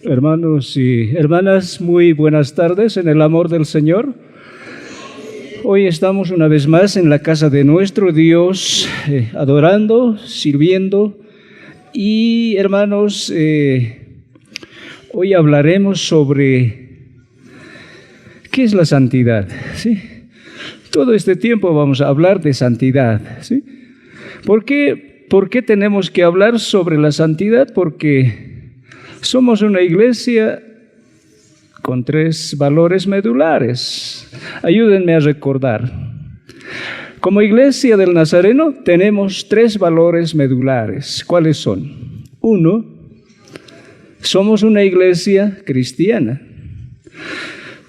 Hermanos y hermanas, muy buenas tardes en el amor del Señor. Hoy estamos una vez más en la casa de nuestro Dios, adorando, sirviendo. Y hermanos, hoy hablaremos sobre qué es la santidad, ¿sí? Todo este tiempo vamos a hablar de santidad, ¿sí? ¿Por qué tenemos que hablar sobre la santidad? Porque somos una iglesia con 3 valores medulares. Ayúdenme a recordar. Como iglesia del Nazareno tenemos 3 valores medulares. ¿Cuáles son? 1, somos una iglesia cristiana.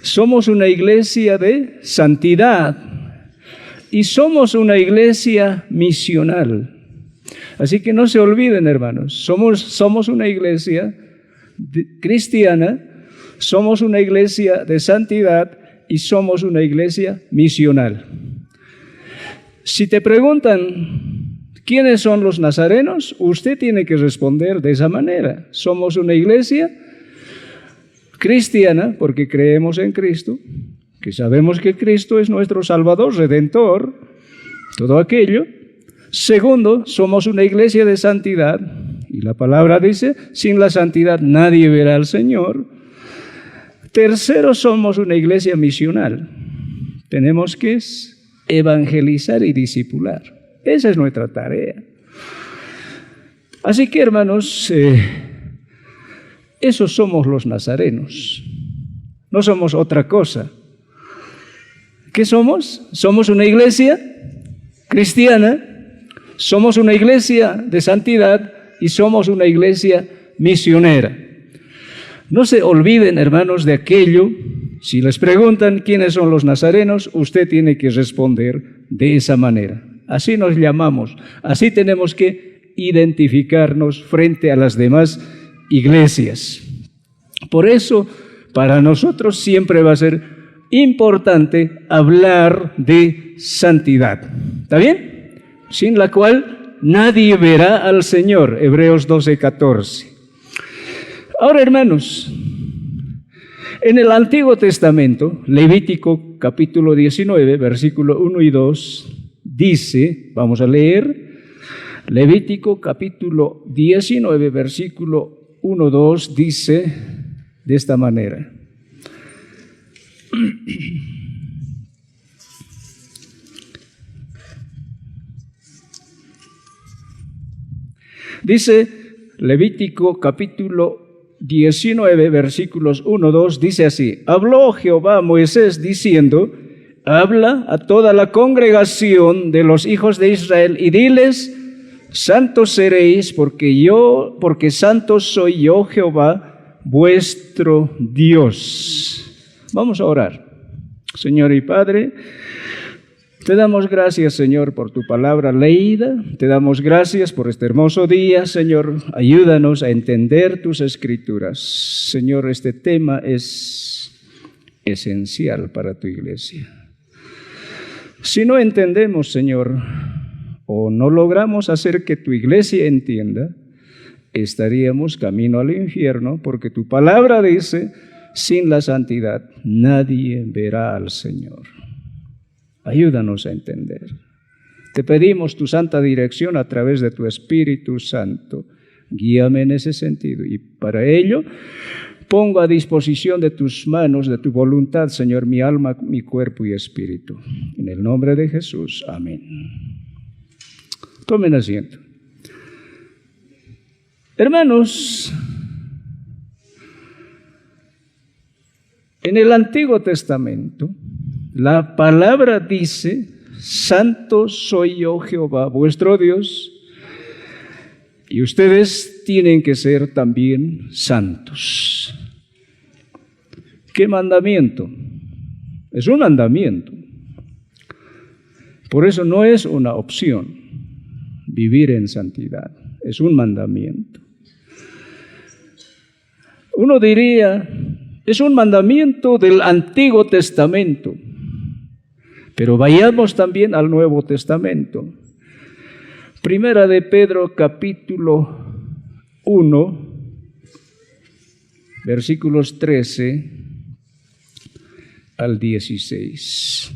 Somos una iglesia de santidad. Y somos una iglesia misional. Así que no se olviden, hermanos, somos una iglesia cristiana, somos una iglesia de santidad y somos una iglesia misional. Si te preguntan quiénes son los nazarenos, usted tiene que responder de esa manera. Somos una iglesia cristiana porque creemos en Cristo, que sabemos que Cristo es nuestro Salvador, Redentor, todo aquello. Segundo, somos una iglesia de santidad. Y la palabra dice, sin la santidad nadie verá al Señor. Tercero, somos una iglesia misional. Tenemos que evangelizar y discipular. Esa es nuestra tarea. Así que, hermanos, esos somos los nazarenos. No somos otra cosa. ¿Qué somos? Somos una iglesia cristiana, somos una iglesia de santidad y somos una iglesia misionera. No se olviden, hermanos, de aquello. Si les preguntan quiénes son los nazarenos, usted tiene que responder de esa manera. Así nos llamamos, así tenemos que identificarnos frente a las demás iglesias. Por eso, para nosotros siempre va a ser importante hablar de santidad. ¿Está bien? Sin la cual nadie verá al Señor. Hebreos 12:14. Ahora, hermanos, en el Antiguo Testamento, Levítico capítulo 19, versículo 1 y 2, dice, vamos a leer, Levítico capítulo 19, versículo 1, 2, dice de esta manera. Dice Levítico capítulo 19, versículos 1, 2, dice así: habló Jehová a Moisés diciendo, habla a toda la congregación de los hijos de Israel y diles, santos seréis porque santo soy yo Jehová, vuestro Dios. Vamos a orar. Señor y Padre, te damos gracias, Señor, por tu palabra leída. Te damos gracias por este hermoso día, Señor. Ayúdanos a entender tus escrituras. Señor, este tema es esencial para tu iglesia. Si no entendemos, Señor, o no logramos hacer que tu iglesia entienda, estaríamos camino al infierno, porque tu palabra dice, sin la santidad nadie verá al Señor. Ayúdanos a entender. Te pedimos tu santa dirección a través de tu Espíritu Santo. Guíame en ese sentido. Y para ello, pongo a disposición de tus manos, de tu voluntad, Señor, mi alma, mi cuerpo y espíritu. En el nombre de Jesús. Amén. Tomen asiento. Hermanos, en el Antiguo Testamento, la palabra dice, santo soy yo Jehová, vuestro Dios, y ustedes tienen que ser también santos. ¿Qué mandamiento? Es un mandamiento. Por eso no es una opción vivir en santidad, es un mandamiento. Uno diría, es un mandamiento del Antiguo Testamento. Pero vayamos también al Nuevo Testamento. Primera de Pedro, capítulo 1, versículos 13 al 16.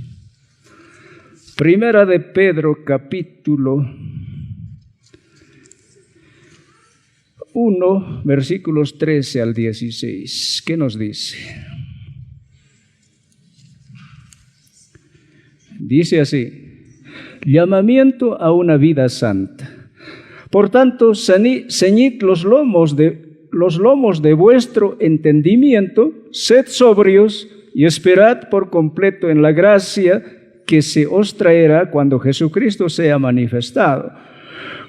Primera de Pedro, capítulo 1, versículos 13 al 16. ¿Qué nos dice? Dice así: llamamiento a una vida santa. Por tanto, ceñid los lomos de vuestro entendimiento, sed sobrios y esperad por completo en la gracia que se os traerá cuando Jesucristo sea manifestado.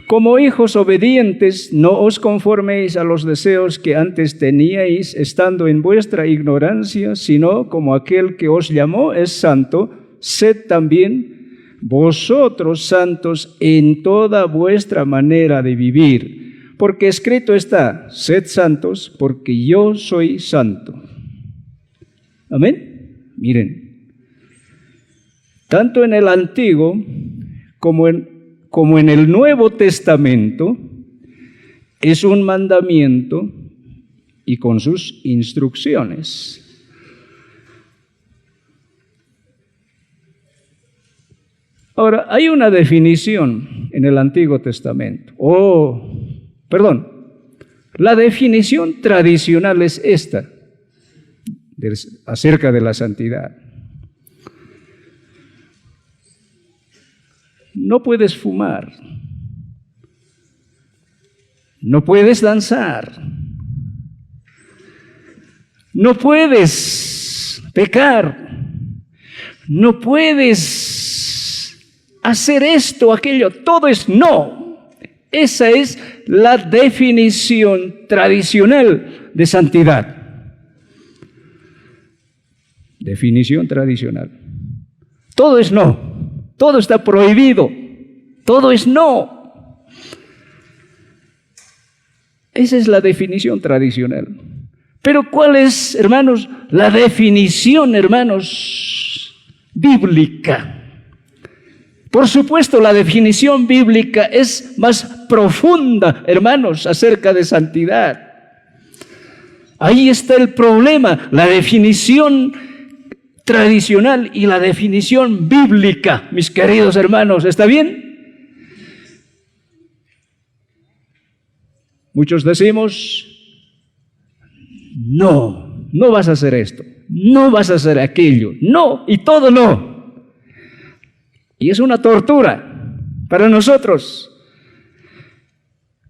Como hijos obedientes, no os conforméis a los deseos que antes teníais estando en vuestra ignorancia, sino como aquel que os llamó es santo, sed también vosotros santos en toda vuestra manera de vivir. Porque escrito está: sed santos, porque yo soy santo. Amén. Miren, tanto en el Antiguo como en el Nuevo Testamento es un mandamiento y con sus instrucciones. Ahora, hay una definición en el Antiguo Testamento. La definición tradicional es esta, acerca de la santidad. No puedes fumar, no puedes danzar, no puedes pecar, no puedes hacer esto, aquello, todo es no. Esa es la definición tradicional de santidad. Definición tradicional. Todo es no. Todo está prohibido, todo es no. Esa es la definición tradicional. Pero ¿cuál es, hermanos, la definición, hermanos, bíblica? Por supuesto, la definición bíblica es más profunda, hermanos, acerca de santidad. Ahí está el problema, la definición tradicional y la definición bíblica, mis queridos hermanos, ¿está bien? Muchos decimos: no, no vas a hacer esto, no vas a hacer aquello, no, y todo no. Y es una tortura para nosotros.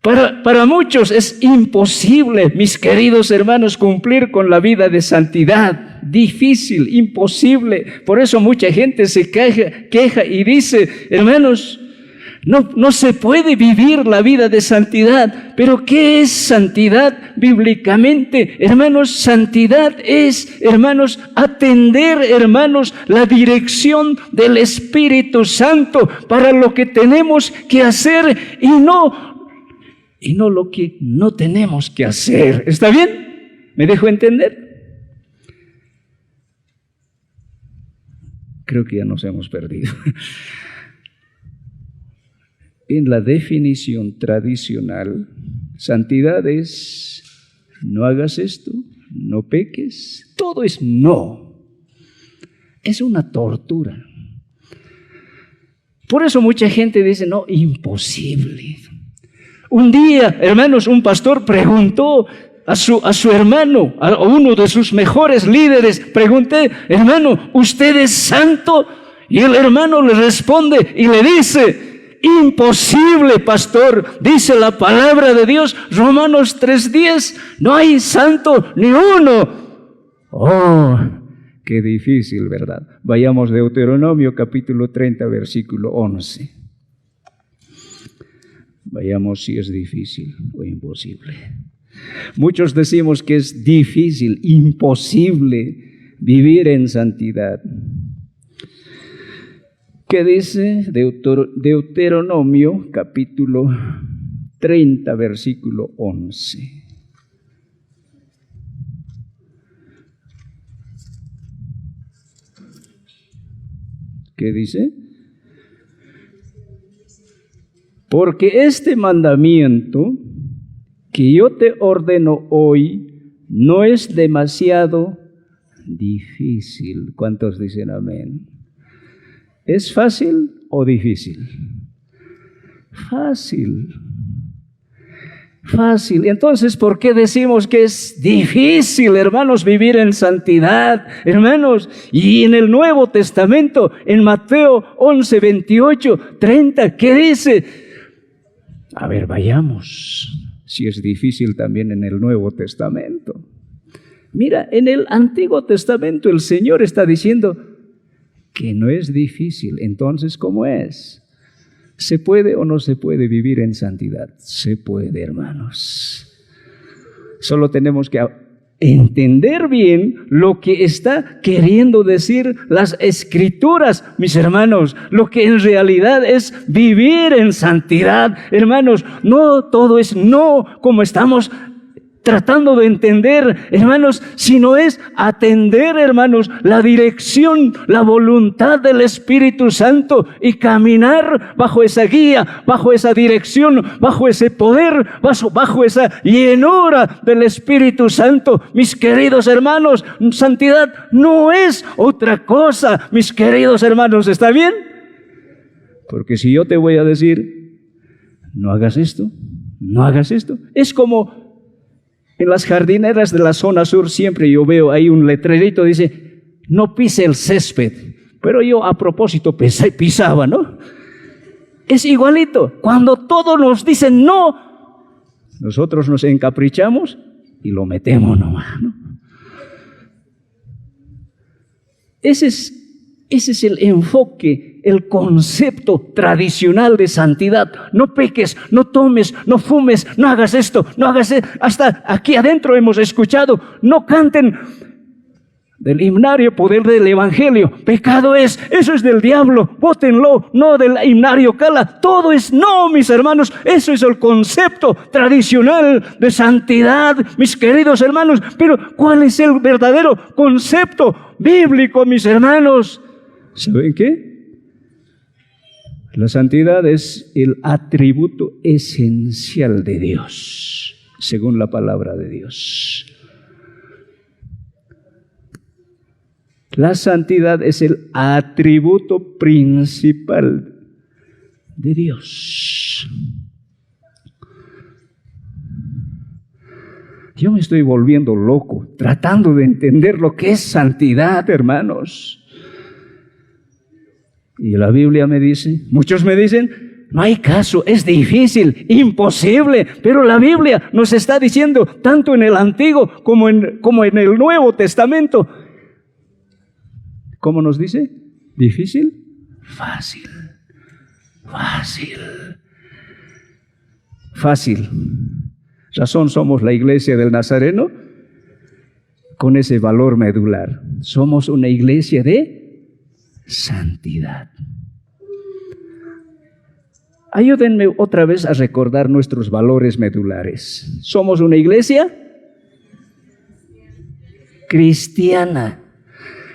Para muchos es imposible, mis queridos hermanos, cumplir con la vida de santidad. Difícil, imposible. Por eso mucha gente se queja y dice: hermanos, no se puede vivir la vida de santidad. Pero ¿qué es santidad bíblicamente? Hermanos, santidad es, hermanos, atender, hermanos, la dirección del Espíritu Santo para lo que tenemos que hacer y no lo que no tenemos que hacer. ¿Está bien? ¿Me dejo entender? Creo que ya nos hemos perdido. En la definición tradicional, santidad es: no hagas esto, no peques, todo es no. Es una tortura. Por eso mucha gente dice: no, imposible. Un día, hermanos, un pastor preguntó a su hermano, a uno de sus mejores líderes, pregunté: hermano, ¿usted es santo? Y el hermano le responde y le dice: imposible, pastor, dice la palabra de Dios, Romanos 3:10, no hay santo ni uno. Oh, qué difícil, ¿verdad? Vayamos a Deuteronomio capítulo 30, versículo 11. Vayamos si es difícil o imposible. Muchos decimos que es difícil, imposible vivir en santidad. ¿Qué dice Deuteronomio capítulo 30, versículo 11? ¿Qué dice? Porque este mandamiento que yo te ordeno hoy no es demasiado difícil. ¿Cuántos dicen amén? ¿Es fácil o difícil? Fácil. Fácil. Entonces, ¿por qué decimos que es difícil, hermanos, vivir en santidad? Hermanos, y en el Nuevo Testamento, en Mateo 11, 28, 30, ¿qué dice? A ver, vayamos. Si es difícil también en el Nuevo Testamento. Mira, en el Antiguo Testamento el Señor está diciendo que no es difícil. Entonces, ¿cómo es? ¿Se puede o no se puede vivir en santidad? Se puede, hermanos. Solo tenemos que entender bien lo que está queriendo decir las Escrituras, mis hermanos. Lo que en realidad es vivir en santidad. Hermanos, no todo es no como estamos tratando de entender, hermanos, sino es atender, hermanos, la dirección, la voluntad del Espíritu Santo y caminar bajo esa guía, bajo esa dirección, bajo ese poder, bajo esa llenura del Espíritu Santo. Mis queridos hermanos, santidad no es otra cosa, mis queridos hermanos, ¿está bien? Porque si yo te voy a decir, no hagas esto, no hagas esto, es como en las jardineras de la zona sur siempre yo veo ahí un letrerito, dice, no pise el césped. Pero yo a propósito pisaba, ¿no? Es igualito. Cuando todos nos dicen no, nosotros nos encaprichamos y lo metemos nomás, ¿no? Ese es el enfoque, el concepto tradicional de santidad. No peques, no tomes, no fumes, no hagas esto, no hagas esto. Hasta aquí adentro hemos escuchado, no canten del himnario poder del evangelio. Pecado es, eso es del diablo, bótenlo, no del himnario cala. Todo es no, mis hermanos. Eso es el concepto tradicional de santidad, mis queridos hermanos. Pero ¿cuál es el verdadero concepto bíblico, mis hermanos? ¿Saben qué? La santidad es el atributo esencial de Dios, según la palabra de Dios. La santidad es el atributo principal de Dios. Yo me estoy volviendo loco tratando de entender lo que es santidad, hermanos. Y la Biblia me dice, muchos me dicen, no hay caso, es difícil, imposible. Pero la Biblia nos está diciendo, tanto en el Antiguo como en el Nuevo Testamento, ¿cómo nos dice? ¿Difícil? Fácil. Fácil. Fácil. Razón somos la iglesia del Nazareno con ese valor medular. Somos una iglesia de santidad. Ayúdenme otra vez a recordar nuestros valores medulares. Somos una iglesia cristiana.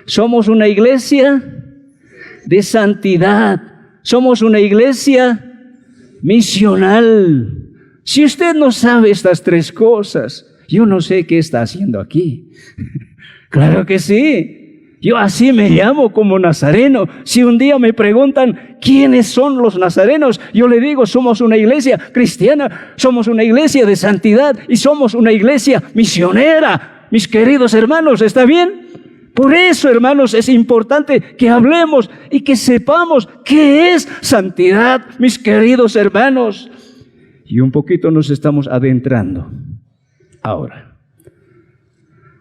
Somos una iglesia de santidad. Somos una iglesia misional. Si usted no sabe estas tres cosas, yo no sé qué está haciendo aquí. Claro que sí. Yo así me llamo como nazareno. Si un día me preguntan quiénes son los nazarenos, yo le digo, somos una iglesia cristiana, somos una iglesia de santidad y somos una iglesia misionera. Mis queridos hermanos, ¿está bien? Por eso, hermanos, es importante que hablemos y que sepamos qué es santidad, mis queridos hermanos. Y un poquito nos estamos adentrando. Ahora,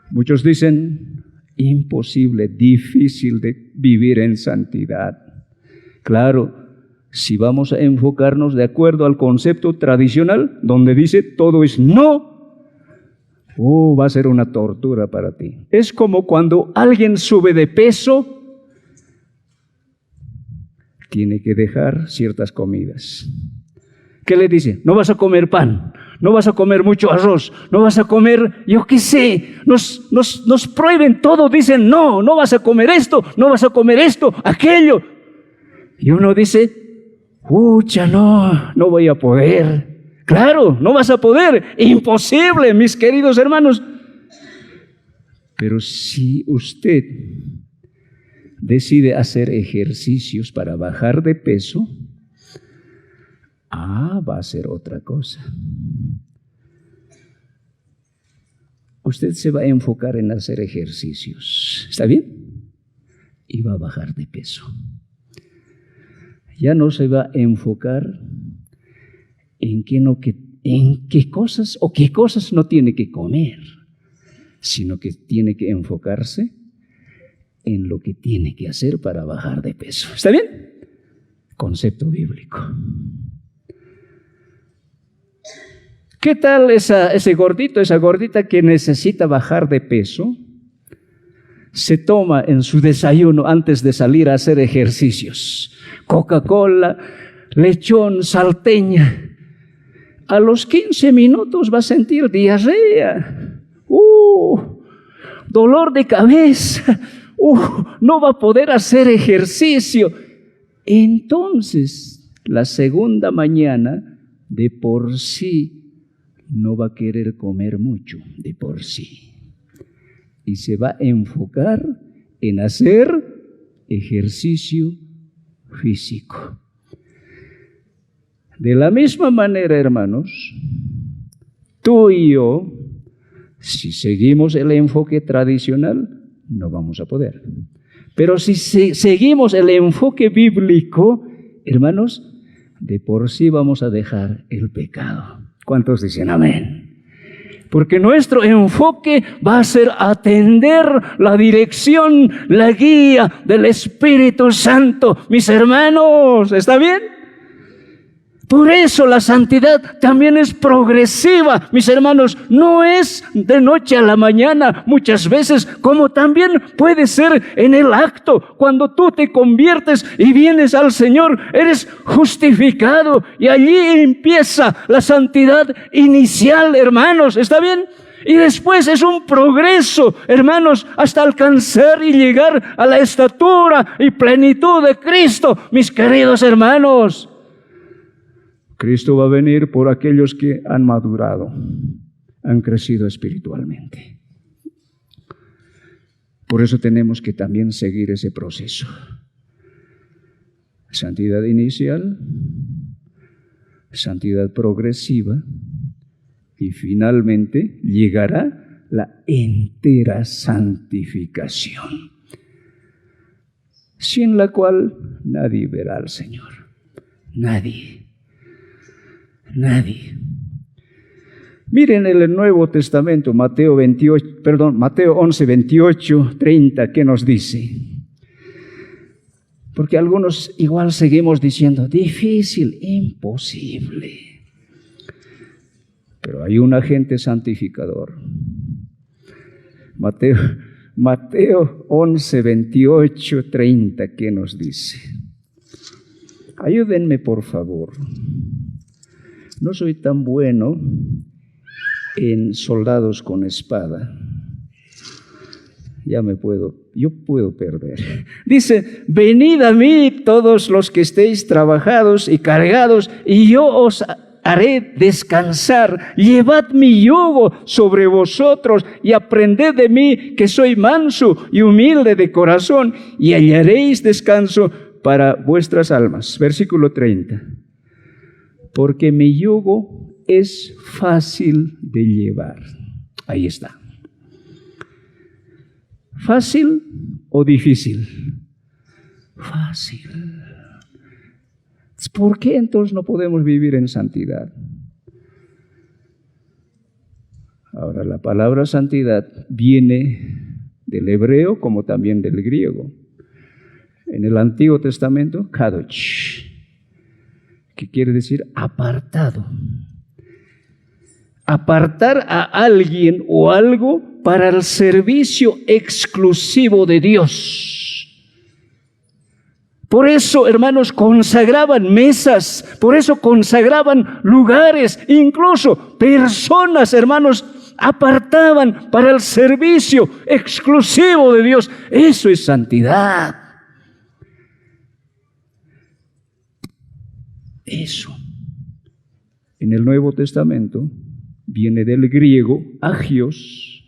muchos dicen, imposible, difícil de vivir en santidad. Claro, si vamos a enfocarnos de acuerdo al concepto tradicional, donde dice todo es no, va a ser una tortura para ti. Es como cuando alguien sube de peso, tiene que dejar ciertas comidas. ¿Qué le dice? No vas a comer pan, no vas a comer mucho arroz, no vas a comer, yo qué sé, nos prohíben todo, dicen no vas a comer esto, no vas a comer esto, aquello. Y uno dice, no voy a poder. Claro, no vas a poder, imposible, mis queridos hermanos. Pero si usted decide hacer ejercicios para bajar de peso, va a ser otra cosa. Usted se va a enfocar en hacer ejercicios, ¿está bien? Y va a bajar de peso. Ya no se va a enfocar en qué cosas o qué cosas no tiene que comer, sino que tiene que enfocarse en lo que tiene que hacer para bajar de peso. ¿Está bien? Concepto bíblico. ¿Qué tal ese gordito, esa gordita que necesita bajar de peso? Se toma en su desayuno antes de salir a hacer ejercicios Coca-Cola, lechón, salteña. A los 15 minutos va a sentir diarrea, dolor de cabeza, no va a poder hacer ejercicio. Entonces, la segunda mañana, de por sí, no va a querer comer mucho, de por sí. Y se va a enfocar en hacer ejercicio físico. De la misma manera, hermanos, tú y yo, si seguimos el enfoque tradicional, no vamos a poder. Pero si seguimos el enfoque bíblico, hermanos, de por sí vamos a dejar el pecado. ¿Cuántos dicen amén? Porque nuestro enfoque va a ser atender la dirección, la guía del Espíritu Santo. Mis hermanos, ¿está bien? Por eso la santidad también es progresiva, mis hermanos. No es de noche a la mañana muchas veces, como también puede ser en el acto. Cuando tú te conviertes y vienes al Señor, eres justificado y allí empieza la santidad inicial, hermanos. ¿Está bien? Y después es un progreso, hermanos, hasta alcanzar y llegar a la estatura y plenitud de Cristo, mis queridos hermanos. Cristo va a venir por aquellos que han madurado, han crecido espiritualmente. Por eso tenemos que también seguir ese proceso. Santidad inicial, santidad progresiva y finalmente llegará la entera santificación, sin la cual nadie verá al Señor. Nadie. Miren el Nuevo Testamento, Mateo 11, 28, 30, ¿qué nos dice? Porque algunos igual seguimos diciendo, difícil, imposible. Pero hay un agente santificador. Mateo 11, 28, 30, ¿qué nos dice? Ayúdenme, por favor. No soy tan bueno en soldados con espada. Yo puedo perder. Dice, venid a mí todos los que estéis trabajados y cargados, y yo os haré descansar. Llevad mi yugo sobre vosotros y aprended de mí, que soy manso y humilde de corazón, y hallaréis descanso para vuestras almas. Versículo 30. Porque mi yugo es fácil de llevar. Ahí está. ¿Fácil o difícil? Fácil. ¿Por qué entonces no podemos vivir en santidad? Ahora, la palabra santidad viene del hebreo como también del griego. En el Antiguo Testamento, kadosh, que quiere decir apartado. Apartar a alguien o algo para el servicio exclusivo de Dios. Por eso, hermanos, consagraban mesas, por eso consagraban lugares, incluso personas, hermanos, apartaban para el servicio exclusivo de Dios. Eso es santidad. Eso. En el Nuevo Testamento viene del griego agios,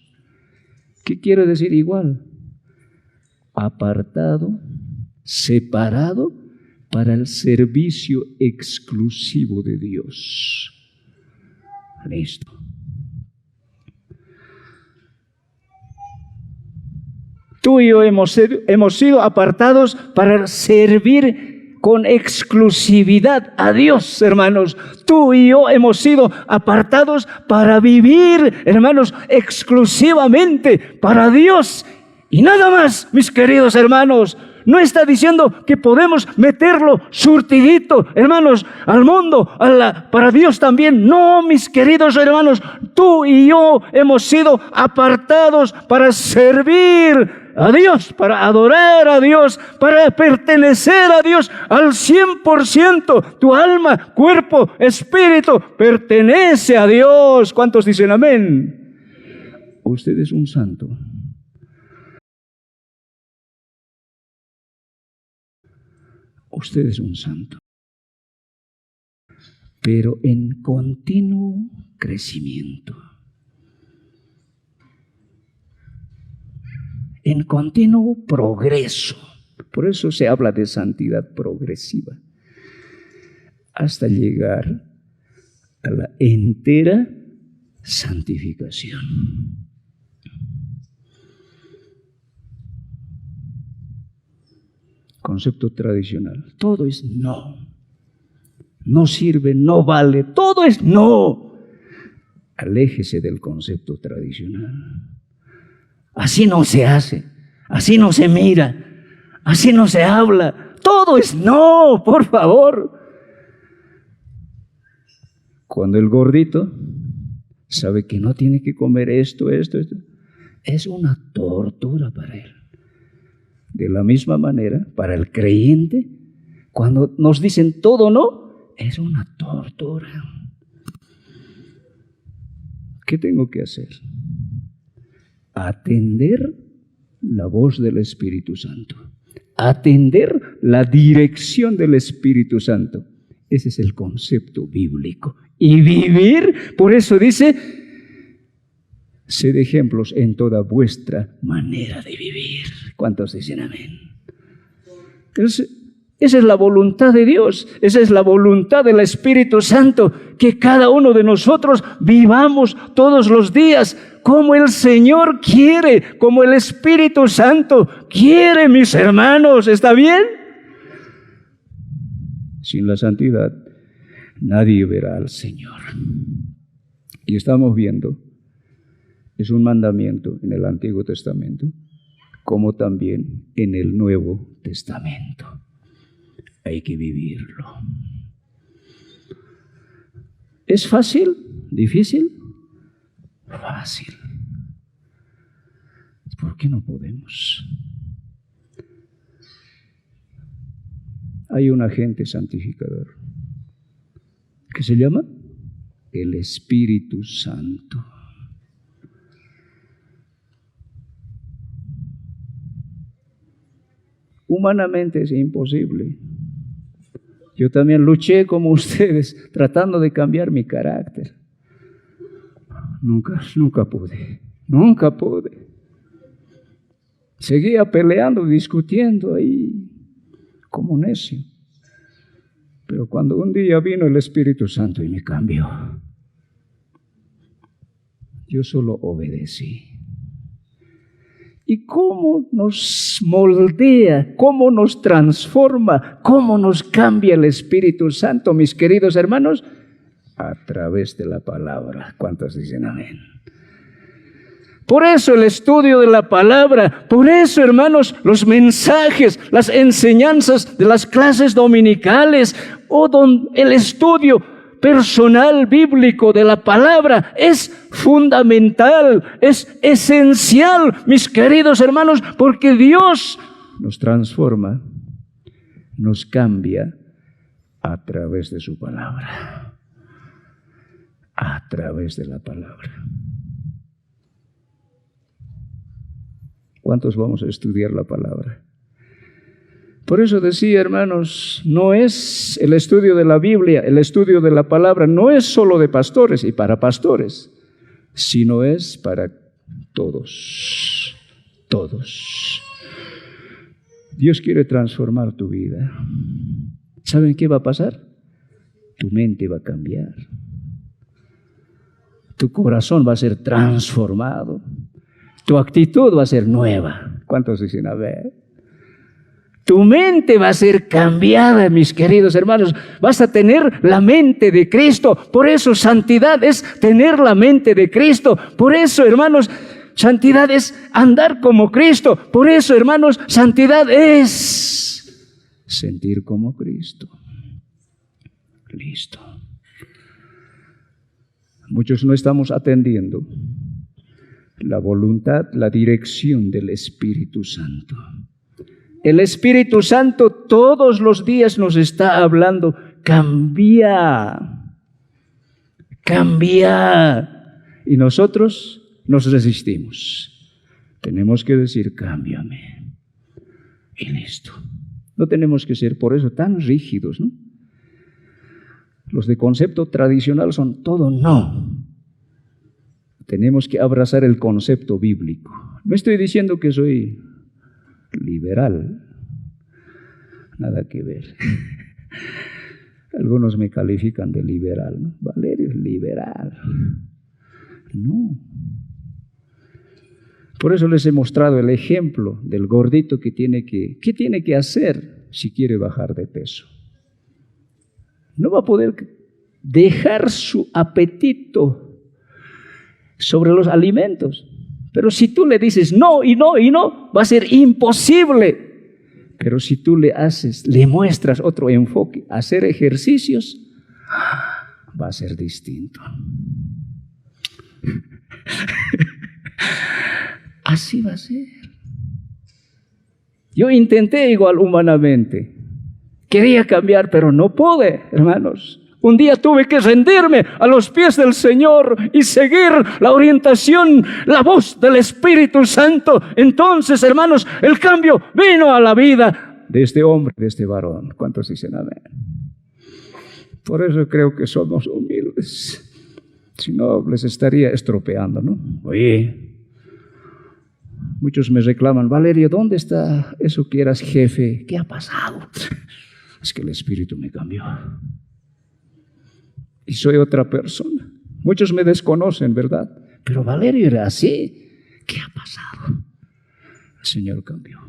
¿Qué quiere decir igual? Apartado, separado para el servicio exclusivo de Dios. Listo. Tú y yo hemos sido apartados para servir con exclusividad a Dios, hermanos. Tú y yo hemos sido apartados para vivir, hermanos, exclusivamente para Dios. Y nada más, mis queridos hermanos. No está diciendo que podemos meterlo surtidito, hermanos, al mundo, para Dios también. No, mis queridos hermanos, tú y yo hemos sido apartados para servir a Dios, para adorar a Dios, para pertenecer a Dios al 100%. Tu alma, cuerpo, espíritu pertenece a Dios. ¿Cuántos dicen amén? Usted es un santo. Usted es un santo, pero en continuo crecimiento, en continuo progreso. Por eso se habla de santidad progresiva, hasta llegar a la entera santificación. Concepto tradicional. Todo es no. No sirve, no vale. Todo es no. Aléjese del concepto tradicional. Así no se hace. Así no se mira. Así no se habla. Todo es no, por favor. Cuando el gordito sabe que no tiene que comer esto, es una tortura para él. De la misma manera, para el creyente, cuando nos dicen todo no, es una tortura. ¿Qué tengo que hacer? Atender la voz del Espíritu Santo. Atender la dirección del Espíritu Santo. Ese es el concepto bíblico. Y vivir, por eso dice, sed ejemplos en toda vuestra manera de vivir. ¿Cuántos dicen amén? Entonces, esa es la voluntad de Dios, esa es la voluntad del Espíritu Santo, que cada uno de nosotros vivamos todos los días como el Señor quiere, como el Espíritu Santo quiere, mis hermanos. ¿Está bien? Sin la santidad, nadie verá al Señor. Y estamos viendo, es un mandamiento en el Antiguo Testamento, como también en el Nuevo Testamento. Hay que vivirlo. ¿Es fácil? ¿Difícil? Fácil. ¿Por qué no podemos? Hay un agente santificador que se llama el Espíritu Santo. Humanamente es imposible. Yo también luché como ustedes, tratando de cambiar mi carácter. Nunca pude. Seguía peleando, discutiendo ahí, como necio. Pero cuando un día vino el Espíritu Santo y me cambió, yo solo obedecí. Y cómo nos moldea, cómo nos transforma, cómo nos cambia el Espíritu Santo, mis queridos hermanos, a través de la palabra. ¿Cuántos dicen amén? Por eso el estudio de la palabra, por eso, hermanos, los mensajes, las enseñanzas de las clases dominicales el estudio personal bíblico de la palabra es fundamental, es esencial, mis queridos hermanos, porque Dios nos transforma, nos cambia a través de su palabra, a través de la palabra. ¿Cuántos vamos a estudiar la palabra? Por eso decía, hermanos, no es el estudio de la Biblia, el estudio de la palabra, no es solo de pastores y para pastores, sino es para todos. todos. Dios quiere transformar tu vida. ¿Saben qué va a pasar? Tu mente va a cambiar. Tu corazón va a ser transformado. Tu actitud va a ser nueva. ¿Cuántos dicen a ver? Tu mente va a ser cambiada, mis queridos hermanos. Vas a tener la mente de Cristo. Por eso santidad es tener la mente de Cristo. Por eso, hermanos, santidad es andar como Cristo. Por eso, hermanos, santidad es sentir como Cristo. Listo. Muchos no estamos atendiendo la voluntad, la dirección del Espíritu Santo. El Espíritu Santo todos los días nos está hablando, cambia, cambia. Y nosotros nos resistimos. Tenemos que decir, cámbiame. Y listo. No tenemos que ser por eso tan rígidos, ¿no? Los de concepto tradicional son todo no. Tenemos que abrazar el concepto bíblico. No estoy diciendo que soy liberal, nada que ver. Algunos me califican de liberal, ¿no? Valerio es liberal. No. Por eso les he mostrado el ejemplo del gordito ¿qué tiene que hacer si quiere bajar de peso? No va a poder dejar su apetito sobre los alimentos. Pero si tú le dices no y no y no, va a ser imposible. Pero si tú le muestras otro enfoque, hacer ejercicios, va a ser distinto. Así va a ser. Yo intenté igual humanamente. Quería cambiar, pero no pude, hermanos. Un día tuve que rendirme a los pies del Señor y seguir la orientación, la voz del Espíritu Santo. Entonces, hermanos, el cambio vino a la vida de este hombre, de este varón. ¿Cuántos dicen amén? Por eso creo que somos humildes. Si no, les estaría estropeando, ¿no? Oye, muchos me reclaman, Valerio, ¿dónde está eso que eras jefe? ¿Qué ha pasado? Es que el Espíritu me cambió. Y soy otra persona. Muchos me desconocen, ¿verdad? Pero Valerio era así. ¿Qué ha pasado? El Señor cambió.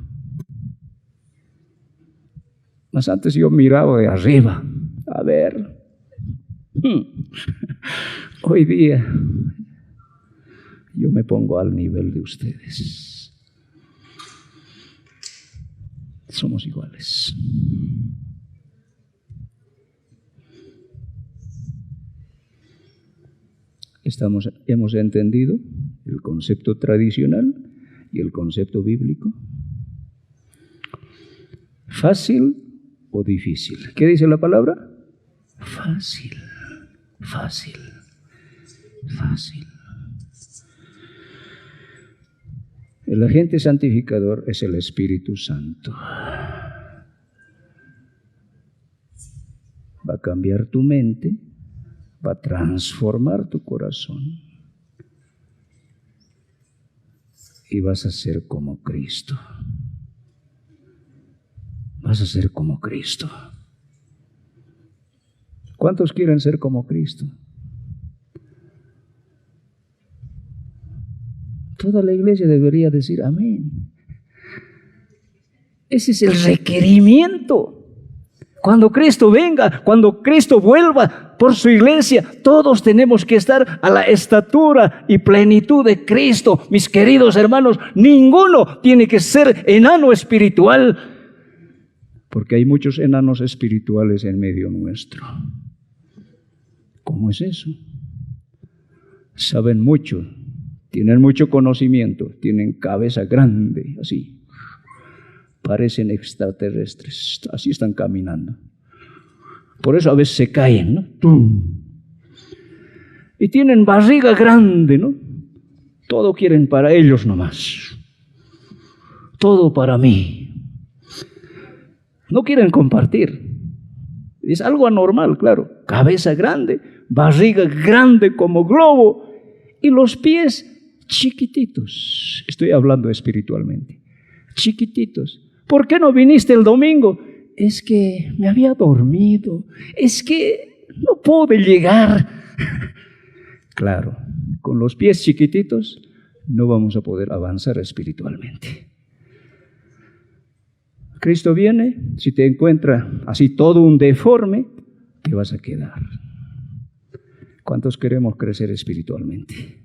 Más antes yo miraba de arriba. A ver. Hoy día yo me pongo al nivel de ustedes. Somos iguales. Hemos entendido el concepto tradicional y el concepto bíblico. ¿Fácil o difícil? ¿Qué dice la palabra? Fácil, fácil, fácil. El agente santificador es el Espíritu Santo. Va a cambiar tu mente. Va a transformar tu corazón y vas a ser como Cristo. Vas a ser como Cristo. ¿Cuántos quieren ser como Cristo? Toda la iglesia debería decir amén. Ese es el requerimiento. Cuando Cristo venga, cuando Cristo vuelva por su iglesia, todos tenemos que estar a la estatura y plenitud de Cristo. Mis queridos hermanos, ninguno tiene que ser enano espiritual, porque hay muchos enanos espirituales en medio nuestro. ¿Cómo es eso? Saben mucho, tienen mucho conocimiento, tienen cabeza grande, así. Parecen extraterrestres, así están caminando. Por eso a veces se caen, ¿no? ¡Tum! Y tienen barriga grande, ¿no? Todo quieren para ellos nomás. Todo para mí. No quieren compartir. Es algo anormal, claro. Cabeza grande, barriga grande como globo y los pies chiquititos, estoy hablando espiritualmente, chiquititos. ¿Por qué no viniste el domingo? Es que me había dormido, es que no pude llegar. Claro, con los pies chiquititos no vamos a poder avanzar espiritualmente. Cristo viene, si te encuentra así todo un deforme, te vas a quedar. ¿Cuántos queremos crecer espiritualmente?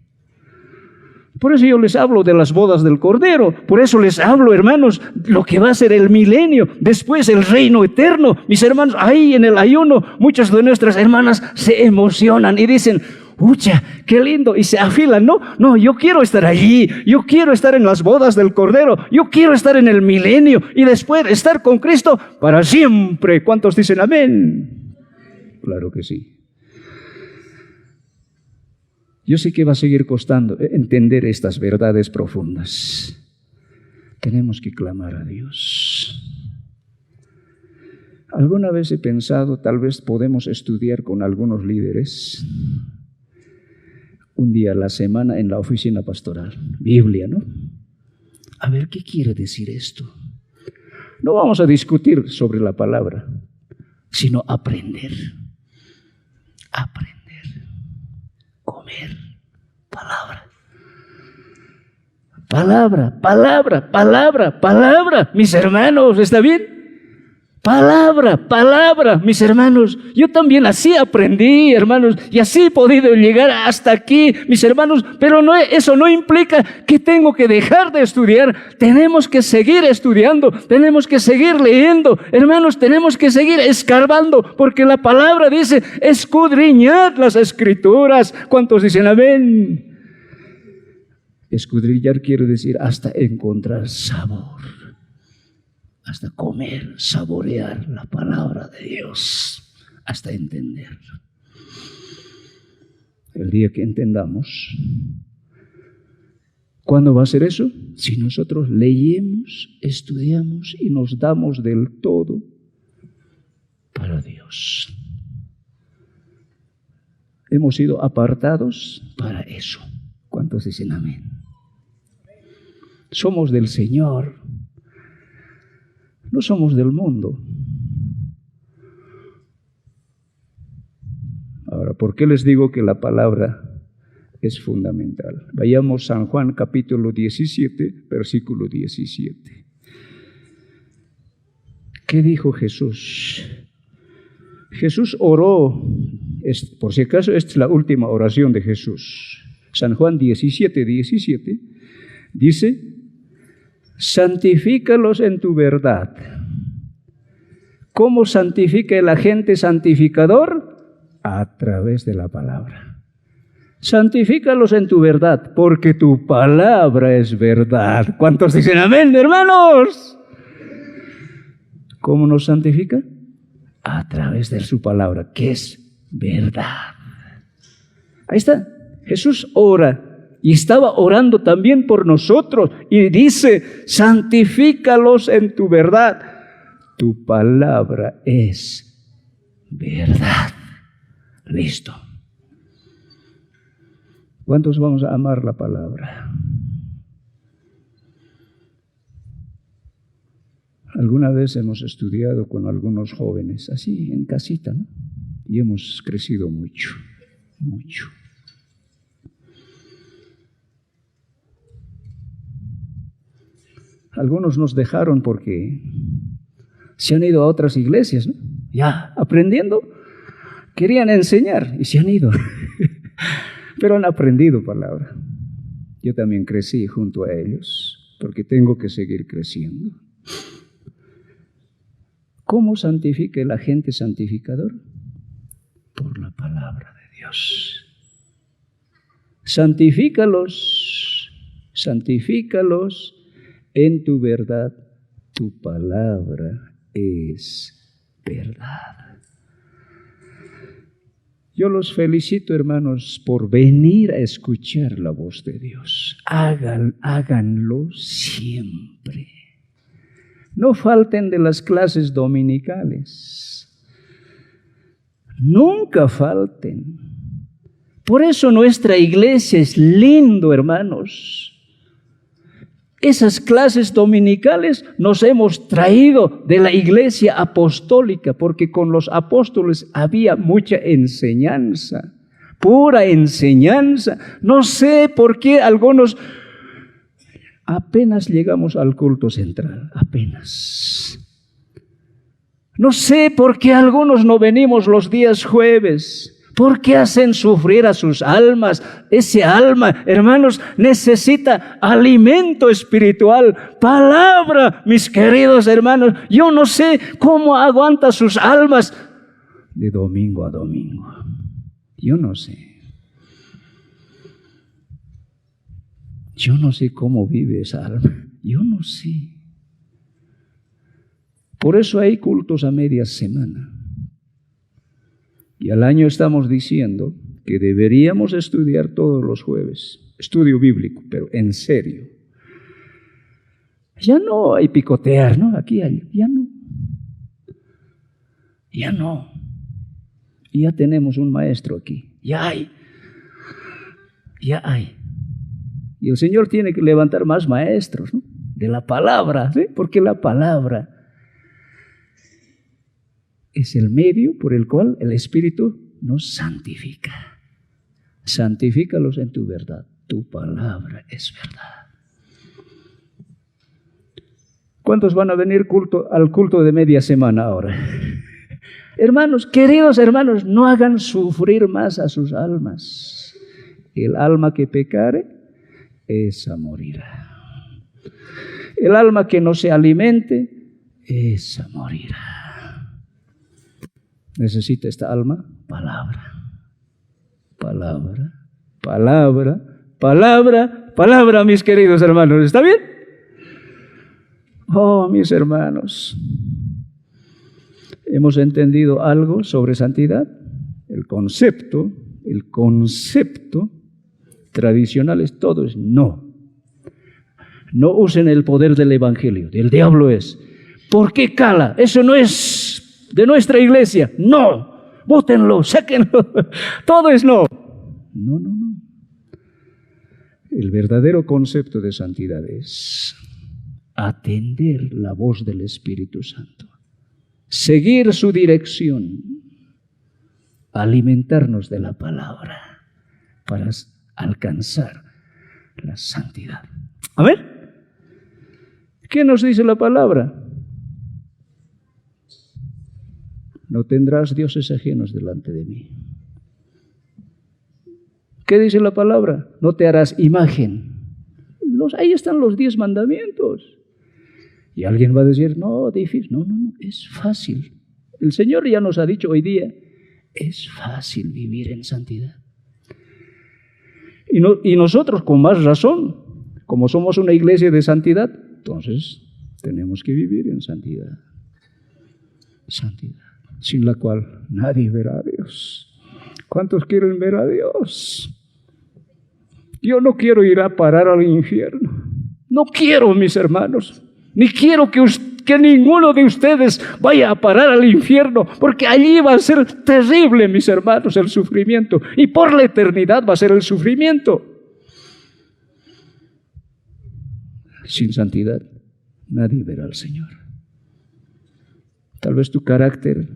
Por eso yo les hablo de las bodas del Cordero. Por eso les hablo, hermanos, lo que va a ser el milenio, después el reino eterno. Mis hermanos, ahí en el ayuno, muchas de nuestras hermanas se emocionan y dicen, ¡ucha, qué lindo! Y se afilan, no, yo quiero estar allí, yo quiero estar en las bodas del Cordero, yo quiero estar en el milenio y después estar con Cristo para siempre. ¿Cuántos dicen amén? Claro que sí. Yo sé que va a seguir costando entender estas verdades profundas. Tenemos que clamar a Dios. Alguna vez he pensado, tal vez podemos estudiar con algunos líderes un día a la semana en la oficina pastoral, Biblia, ¿no? A ver, ¿qué quiere decir esto? No vamos a discutir sobre la palabra, sino aprender. Aprender. Comer. Palabra. Palabra, palabra, palabra, palabra. Mis hermanos, ¿está bien? Palabra, palabra, mis hermanos. Yo también así aprendí, hermanos, y así he podido llegar hasta aquí, mis hermanos. Pero no, eso no implica que tengo que dejar de estudiar. Tenemos que seguir estudiando, tenemos que seguir leyendo. Hermanos, tenemos que seguir escarbando, porque la palabra dice, escudriñad las Escrituras. ¿Cuántos dicen amén? Escudriñar quiere decir hasta encontrar sabor. Hasta comer, saborear la palabra de Dios, hasta entender. El día que entendamos, ¿cuándo va a ser eso? Si nosotros leemos, estudiamos y nos damos del todo para Dios. Hemos sido apartados para eso. ¿Cuántos dicen amén? Somos del Señor. No somos del mundo. Ahora, ¿por qué les digo que la palabra es fundamental? Vayamos a San Juan capítulo 17, versículo 17. ¿Qué dijo Jesús? Jesús oró, por si acaso, esta es la última oración de Jesús. San Juan 17, 17, dice, santifícalos en tu verdad. ¿Cómo santifica el agente santificador? A través de la palabra. Santifícalos en tu verdad, porque tu palabra es verdad. ¿Cuántos dicen amén, hermanos? ¿Cómo nos santifica? A través de su palabra, que es verdad. Ahí está. Jesús ora. Y estaba orando también por nosotros. Y dice, santifícalos en tu verdad. Tu palabra es verdad. Listo. ¿Cuántos vamos a amar la palabra? Alguna vez hemos estudiado con algunos jóvenes, así en casita, ¿no? Y hemos crecido mucho, mucho. Algunos nos dejaron porque se han ido a otras iglesias, ¿no? Ya aprendiendo, querían enseñar y se han ido. Pero han aprendido palabra. Yo también crecí junto a ellos porque tengo que seguir creciendo. ¿Cómo santifica el agente santificador? Por la palabra de Dios. Santifícalos, santifícalos en tu verdad, tu palabra es verdad. Yo los felicito, hermanos, por venir a escuchar la voz de Dios. Háganlo siempre. No falten de las clases dominicales. Nunca falten. Por eso nuestra iglesia es lindo, hermanos. Esas clases dominicales nos hemos traído de la iglesia apostólica, porque con los apóstoles había mucha enseñanza, pura enseñanza. No sé por qué algunos apenas llegamos al culto central, apenas. No sé por qué algunos no venimos los días jueves. ¿Por qué hacen sufrir a sus almas? Ese alma, hermanos, necesita alimento espiritual, palabra, mis queridos hermanos. Yo no sé cómo aguanta sus almas de domingo a domingo. Yo no sé. Yo no sé cómo vive esa alma. Yo no sé. Por eso hay cultos a media semana. Y al año estamos diciendo que deberíamos estudiar todos los jueves, estudio bíblico, pero en serio. Ya no hay picotear, ¿no? Aquí hay, ya no. Ya no. Ya tenemos un maestro aquí, ya hay. Ya hay. Y el Señor tiene que levantar más maestros, ¿no? De la palabra, ¿sí? Porque la palabra es el medio por el cual el Espíritu nos santifica. Santifícalos en tu verdad. Tu palabra es verdad. ¿Cuántos van a venir al culto de media semana ahora? Hermanos, queridos hermanos, no hagan sufrir más a sus almas. El alma que pecare, esa morirá. El alma que no se alimente, esa morirá. Necesita esta alma palabra, palabra, palabra, palabra, palabra, mis queridos hermanos. ¿Está bien? Oh, mis hermanos, ¿hemos entendido algo sobre santidad? El concepto tradicional es todo, es no. No usen el poder del evangelio, del diablo es. ¿Por qué cala? Eso no es de nuestra iglesia. No, bótenlo, sáquenlo. Todo es no. No, no, no. El verdadero concepto de santidad es atender la voz del Espíritu Santo, seguir su dirección, alimentarnos de la palabra para alcanzar la santidad. Amén. ¿Qué nos dice la palabra? No tendrás dioses ajenos delante de mí. ¿Qué dice la palabra? No te harás imagen. Ahí están los 10 mandamientos. Y alguien va a decir, no, difícil. No, es fácil. El Señor ya nos ha dicho hoy día, es fácil vivir en santidad. Y nosotros con más razón, como somos una iglesia de santidad, entonces tenemos que vivir en santidad. Santidad, sin la cual nadie verá a Dios. ¿Cuántos quieren ver a Dios? Yo no quiero ir a parar al infierno. No quiero, mis hermanos. Ni quiero que ninguno de ustedes vaya a parar al infierno, porque allí va a ser terrible, mis hermanos, el sufrimiento. Y por la eternidad va a ser el sufrimiento. Sin santidad, nadie verá al Señor. Tal vez tu carácter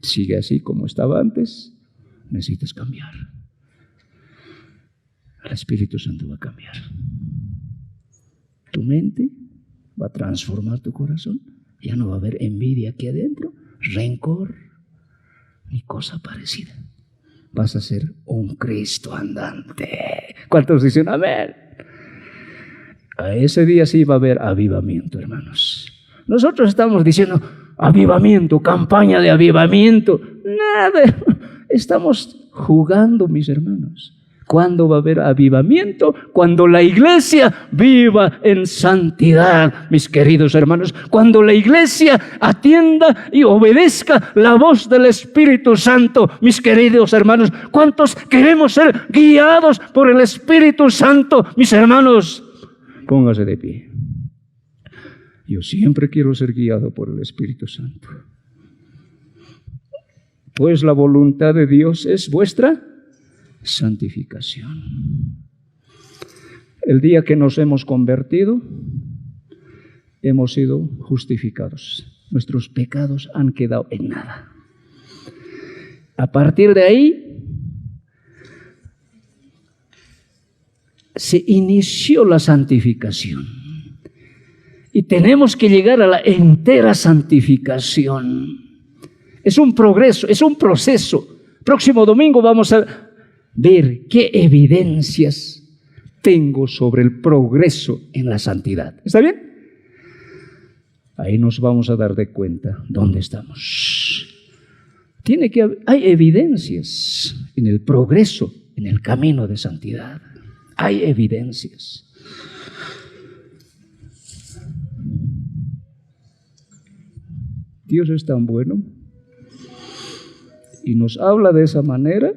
sigue así como estaba antes. Necesitas cambiar. El Espíritu Santo va a cambiar. Tu mente va a transformar tu corazón. Ya no va a haber envidia aquí adentro, rencor, ni cosa parecida. Vas a ser un Cristo andante. ¿Cuántos dicen amén? A ese día sí va a haber avivamiento, hermanos. Nosotros estamos diciendo avivamiento, campaña de avivamiento. Nada. Estamos jugando, mis hermanos. ¿Cuándo va a haber avivamiento? Cuando la iglesia viva en santidad, mis queridos hermanos. Cuando la iglesia atienda y obedezca la voz del Espíritu Santo, mis queridos hermanos. ¿Cuántos queremos ser guiados por el Espíritu Santo, mis hermanos? Póngase de pie. Yo siempre quiero ser guiado por el Espíritu Santo. Pues la voluntad de Dios es vuestra santificación. El día que nos hemos convertido, hemos sido justificados. Nuestros pecados han quedado en nada. A partir de ahí, se inició la santificación. Y tenemos que llegar a la entera santificación. Es un progreso, es un proceso. Próximo domingo vamos a ver qué evidencias tengo sobre el progreso en la santidad. ¿Está bien? Ahí nos vamos a dar de cuenta dónde estamos. Hay evidencias en el progreso, en el camino de santidad. Hay evidencias. Dios es tan bueno y nos habla de esa manera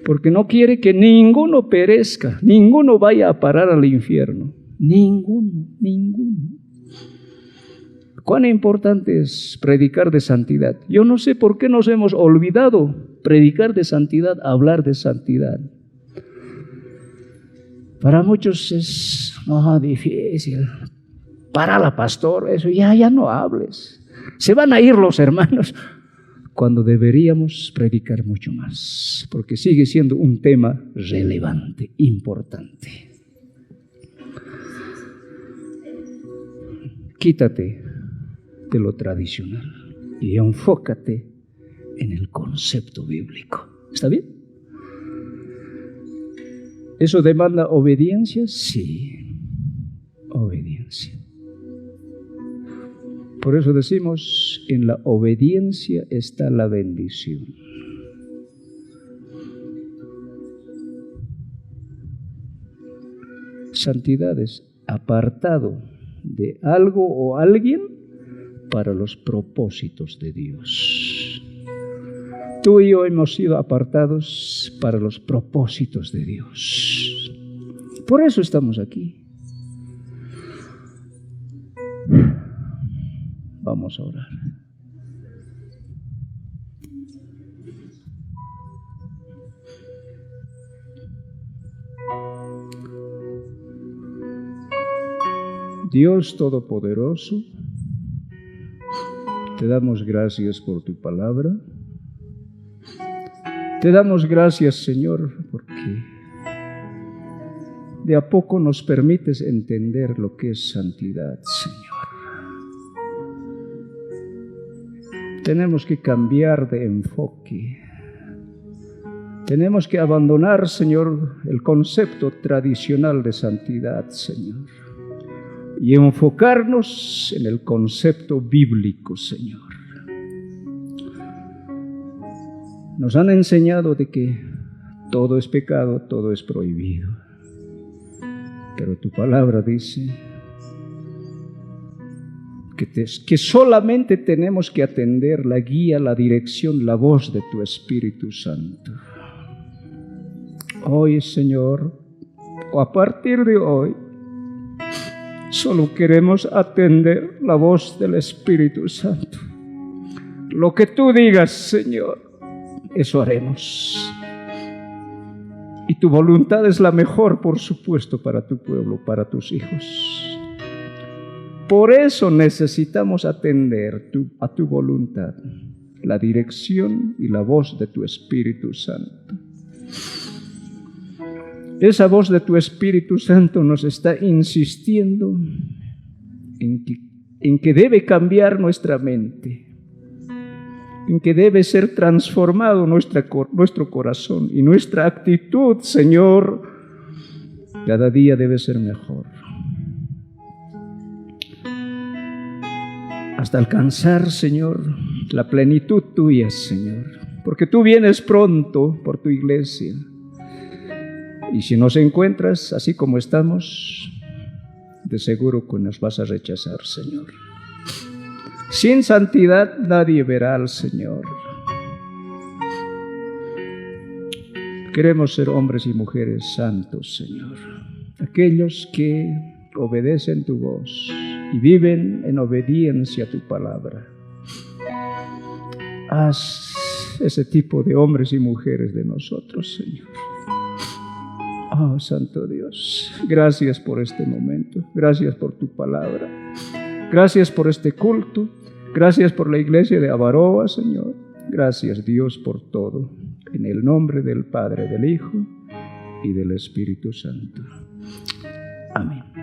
porque no quiere que ninguno perezca, ninguno vaya a parar al infierno. Ninguno. Cuán importante es predicar de santidad. Yo no sé por qué nos hemos olvidado predicar de santidad, hablar de santidad. Para muchos es difícil. Párala, pastor, eso ya no hables. Se van a ir los hermanos. Cuando deberíamos predicar mucho más, porque sigue siendo un tema relevante, importante. Quítate de lo tradicional y enfócate en el concepto bíblico. ¿Está bien? ¿Eso demanda obediencia? Sí, obediencia. Por eso decimos, en la obediencia está la bendición. Santidad es apartado de algo o alguien para los propósitos de Dios. Tú y yo hemos sido apartados para los propósitos de Dios. Por eso estamos aquí. Vamos a orar. Dios Todopoderoso, te damos gracias por tu palabra. Te damos gracias, Señor, porque de a poco nos permites entender lo que es santidad, Señor. Tenemos que cambiar de enfoque. Tenemos que abandonar, Señor, el concepto tradicional de santidad, Señor, y enfocarnos en el concepto bíblico, Señor. Nos han enseñado de que todo es pecado, todo es prohibido. Pero tu palabra dice que solamente tenemos que atender la guía, la dirección, la voz de tu Espíritu Santo. Hoy, Señor, o a partir de hoy, solo queremos atender la voz del Espíritu Santo. Lo que tú digas, Señor, eso haremos. Y tu voluntad es la mejor, por supuesto, para tu pueblo, para tus hijos. Por eso necesitamos atender a tu voluntad, la dirección y la voz de tu Espíritu Santo. Esa voz de tu Espíritu Santo nos está insistiendo en que debe cambiar nuestra mente, en que debe ser transformado nuestro corazón y nuestra actitud, Señor, cada día debe ser mejor. Hasta alcanzar, Señor, la plenitud tuya, Señor, porque tú vienes pronto por tu iglesia. Y si nos encuentras así como estamos, de seguro que nos vas a rechazar, Señor. Sin santidad nadie verá al Señor. Queremos ser hombres y mujeres santos, Señor. Aquellos que obedecen tu voz y viven en obediencia a tu palabra. Haz hagas ese tipo de hombres y mujeres de nosotros, Señor. Oh, Santo Dios, gracias por este momento, gracias por tu palabra, gracias por este culto, gracias por la iglesia de Abaroa, Señor. Gracias, Dios, por todo. En el nombre del Padre, del Hijo y del Espíritu Santo. Amén.